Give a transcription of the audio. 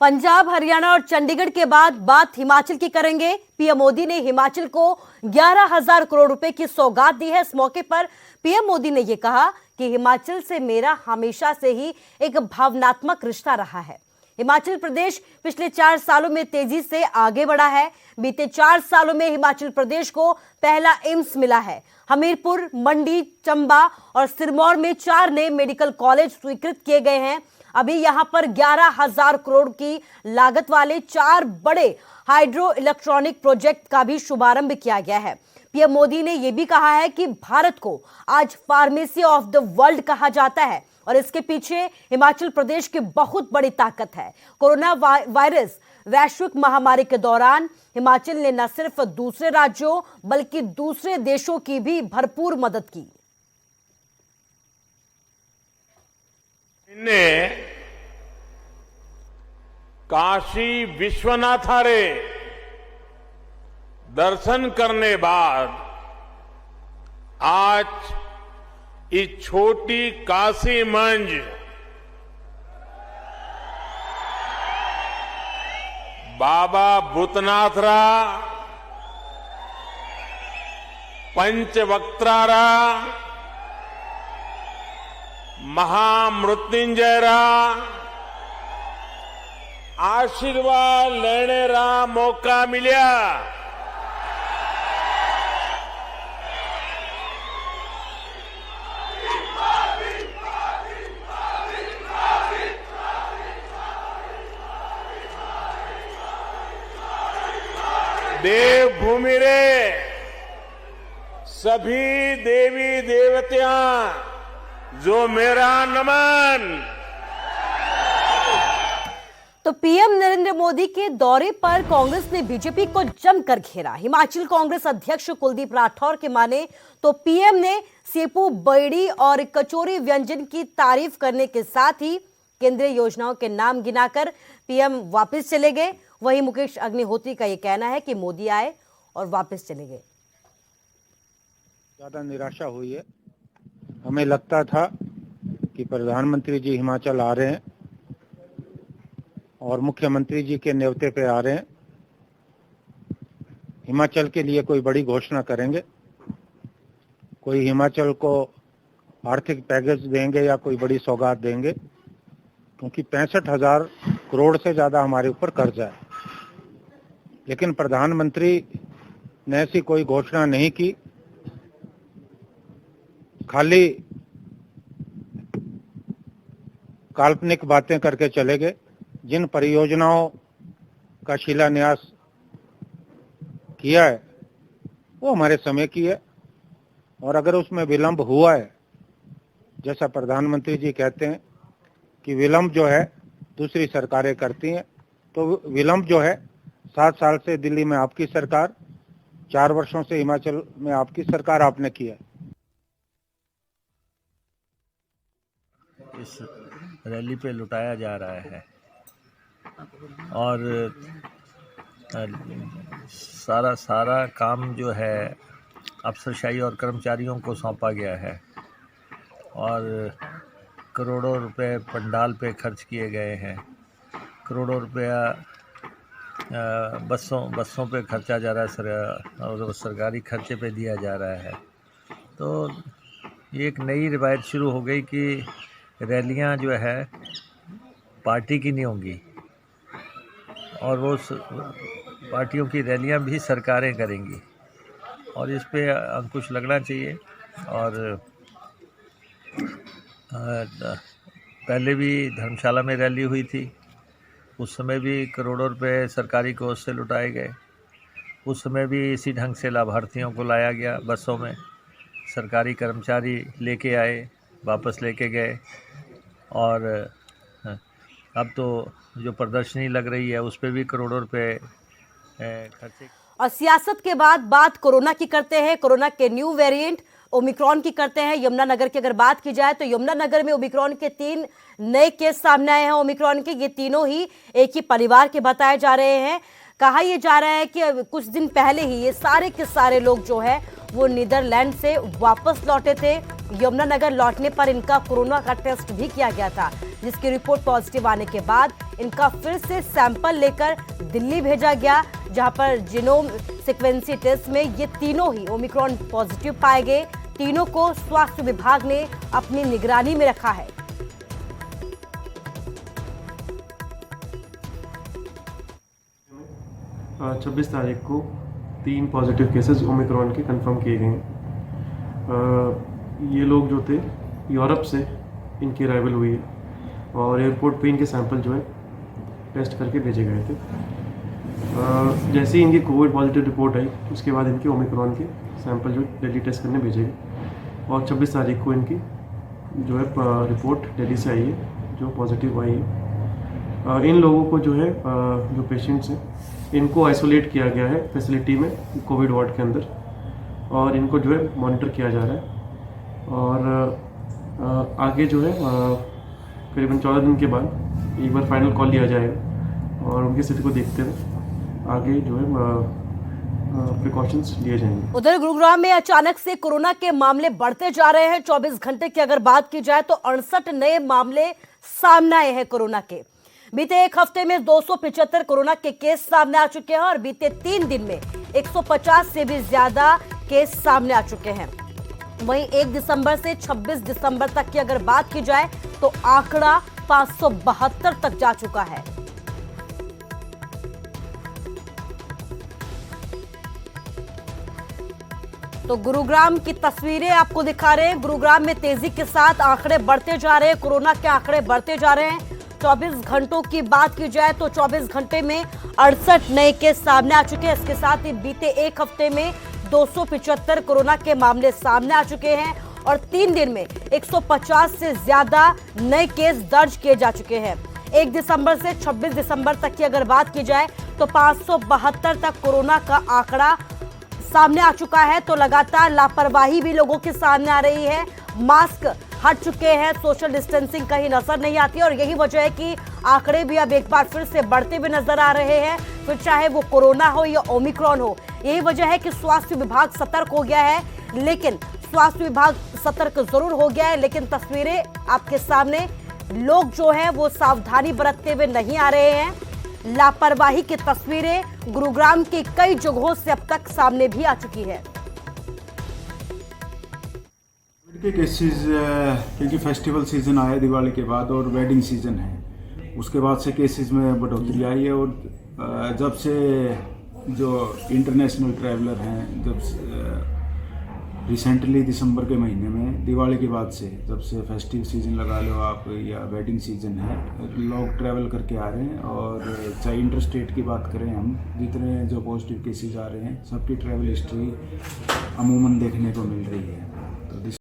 पंजाब, हरियाणा और चंडीगढ़ के बाद बात हिमाचल की करेंगे। पीएम मोदी ने हिमाचल को 11,000 करोड़ रुपए की सौगात दी है। इस मौके पर पीएम मोदी ने यह कहा कि हिमाचल से मेरा हमेशा से ही एक भावनात्मक रिश्ता रहा है। हिमाचल प्रदेश पिछले 4 सालों में तेजी से आगे बढ़ा है। बीते 4 सालों में हिमाचल प्रदेश को पहला एम्स मिला है। हमीरपुर, मंडी, चंबा और सिरमौर में 4 नए मेडिकल कॉलेज स्वीकृत किए गए हैं। अभी यहां पर 11,000 करोड़ की लागत वाले 4 बड़े हाइड्रो इलेक्ट्रॉनिक प्रोजेक्ट का भी शुभारंभ किया गया है। पीएम मोदी ने यह भी कहा है कि भारत को आज फार्मेसी ऑफ द वर्ल्ड कहा जाता है और इसके पीछे हिमाचल प्रदेश की बहुत बड़ी ताकत है। कोरोना वायरस वैश्विक महामारी के दौरान हिमाचल ने न सिर्फ दूसरे राज्यों बल्कि दूसरे देशों की भी भरपूर मदद की। काशी विश्वनाथारे दर्शन करने बाद आज इस छोटी काशी मंज बाबा भूतनाथरा, पंचवक्त्रारा, महामृत्युंजयरा आशीर्वाद लेने रा मौका मिलिया। देवभूमि रे सभी देवी देवतियां जो मेरा नमन। तो पीएम नरेंद्र मोदी के दौरे पर कांग्रेस ने बीजेपी को जमकर घेरा। हिमाचल कांग्रेस अध्यक्ष कुलदीप राठौर के माने तो पीएम ने सेपू, बड़ी और कचौरी व्यंजन की तारीफ करने के साथ ही केंद्रीय योजनाओं के नाम गिनाकर पीएम वापस चले गए। वहीं मुकेश अग्निहोत्री का यह कहना है कि मोदी आए और वापस चले गए। ज्यादा निराशा हुई है। हमें लगता था कि प्रधानमंत्री जी हिमाचल आ रहे हैं और मुख्यमंत्री जी के न्योते पे आ रहे हैं, हिमाचल के लिए कोई बड़ी घोषणा करेंगे, कोई हिमाचल को आर्थिक पैकेज देंगे या कोई बड़ी सौगात देंगे, क्योंकि 65,000 करोड़ से ज्यादा हमारे ऊपर कर्जा है। लेकिन प्रधानमंत्री ने ऐसी कोई घोषणा नहीं की, खाली काल्पनिक बातें करके चले गए। जिन परियोजनाओं का शिलान्यास किया है वो हमारे समय की है, और अगर उसमें विलंब हुआ है, जैसा प्रधानमंत्री जी कहते हैं कि विलंब जो है दूसरी सरकारें करती हैं, तो विलंब जो है 7 साल से दिल्ली में आपकी सरकार, 4 वर्षों से हिमाचल में आपकी सरकार आपने किया। इस रैली पे लुटाया जा रहा है और सारा काम जो है अफसरशाही और कर्मचारियों को सौंपा गया है और करोड़ों रुपए पंडाल पे खर्च किए गए हैं। करोड़ों रुपया बसों पे खर्चा जा रहा है और सरकारी खर्चे पे दिया जा रहा है। तो ये एक नई रिवायत शुरू हो गई कि रैलियां जो है पार्टी की नहीं होंगी और वो पार्टियों की रैलियां भी सरकारें करेंगी, और इस पे अंकुश लगना चाहिए। और पहले भी धर्मशाला में रैली हुई थी, उस समय भी करोड़ों रुपए सरकारी कोष से लुटाए गए। उस समय भी इसी ढंग से लाभार्थियों को लाया गया, बसों में सरकारी कर्मचारी लेके आए, वापस लेके गए। और अब तो जो प्रदर्शनी लग रही है उस पे भी करोड़ों रुपए खर्चे। और सियासत के बाद बात कोरोना की करते हैं। कोरोना के न्यू वेरिएंट ओमिक्रॉन की करते हैं। यमुनानगर की अगर बात की जाए तो यमुनानगर में ओमिक्रॉन के 3 नए केस सामने आए हैं। ओमिक्रॉन के ये तीनों ही एक ही परिवार के बताए जा रहे हैं। कहा यह जा रहा है कि कुछ दिन पहले ही ये सारे के सारे लोग जो है वो नीदरलैंड से वापस लौटे थे। यमुनानगर लौटने पर इनका कोरोना का टेस्ट भी किया गया था, जिसकी रिपोर्ट पॉजिटिव आने के बाद इनका फिर से सैंपल लेकर दिल्ली भेजा गया, जहां पर जीनोम सीक्वेंसी टेस्ट में ये तीनों ही ओमिक्रॉन पॉजिटिव पाए गए। तीनों को स्वास्थ्य विभाग ने अपनी निगरानी में रखा है। 26 तारीख को 3 पॉजिटिव केसेस ओमिक्रॉन के कंफर्म किए गए हैं। ये लोग जो थे यूरोप से इनकी अराइवल हुई है और एयरपोर्ट पे इनके सैंपल जो है टेस्ट करके भेजे गए थे। जैसे ही इनकी कोविड पॉजिटिव रिपोर्ट आई उसके बाद इनके ओमिक्रॉन के सैंपल जो दिल्ली टेस्ट करने भेजे गए और 26 तारीख को इनकी जो है रिपोर्ट दिल्ली से आई है जो पॉजिटिव आई है। इन लोगों को जो है जो पेशेंट्स हैं इनको आइसोलेट किया गया है फैसिलिटी में कोविड वार्ड के अंदर और इनको जो है मॉनिटर किया जा रहा है और आगे जो है करीबन 14 दिन के बाद एक बार फाइनल कॉल लिया जाएगा और उनकी स्थिति को देखते हुए आगे जो है प्रिकॉशंस लिए जाएंगे। उधर गुरुग्राम में अचानक से कोरोना के मामले बढ़ते जा रहे हैं। 24 घंटे की अगर बात की जाए तो 68 नए मामले सामने आए हैं कोरोना के। बीते एक हफ्ते में 275 कोरोना के केस सामने आ चुके हैं और बीते 3 दिन में 150 से भी ज्यादा केस सामने आ चुके हैं। वहीं 1 दिसंबर से 26 दिसंबर तक की अगर बात की जाए तो आंकड़ा 572 तक जा चुका है। तो गुरुग्राम की तस्वीरें आपको दिखा रहे हैं। गुरुग्राम में तेजी के साथ आंकड़े बढ़ते जा रहे हैं, कोरोना के आंकड़े बढ़ते जा रहे हैं। 24 घंटों की बात की जाए तो 24 घंटे में 68 नए केस सामने आ चुके हैं। इसके साथ ही बीते एक हफ्ते में 275 कोरोना के मामले सामने आ चुके हैं और 3 दिन में 150 से ज्यादा नए केस दर्ज किए जा चुके हैं। 1 दिसंबर से 26 दिसंबर तक की अगर बात की जाए तो 572 तक कोरोना का आंकड़ा सामने आ चुका है। तो लगातार लापरवाही भी लोगों के सामने आ रही है। मास्क हट चुके हैं, सोशल डिस्टेंसिंग कहीं नजर नहीं आती और यही वजह है कि आंकड़े भी अब एक बार फिर से बढ़ते हुए नजर आ रहे हैं, फिर चाहे वो कोरोना हो या ओमिक्रॉन हो। यही वजह है कि स्वास्थ्य विभाग सतर्क हो गया है, लेकिन स्वास्थ्य विभाग सतर्क जरूर हो गया है, लेकिन तस्वीरें आपके सामने, लोग जो है वो सावधानी बरतते हुए नहीं आ रहे हैं। लापरवाही की तस्वीरें गुरुग्राम की कई जगहों से अब तक सामने भी आ चुकी है। के केसेस क्योंकि फेस्टिवल सीजन आया दिवाली के बाद और वेडिंग सीजन है, उसके बाद से केसेस में बढ़ोतरी आई है और जब से जो इंटरनेशनल ट्रैवलर हैं, जब रिसेंटली दिसंबर के महीने में दिवाली के बाद से, जब से फेस्टिव सीजन लगा लो आप या वेडिंग सीजन है, लोग ट्रैवल करके आ रहे हैं और चाहे इंटर स्टेट की बात करें हम, जितने जो पॉजिटिव केसेस आ रहे हैं सबकी ट्रैवल हिस्ट्री अमूमन देखने को मिल रही है।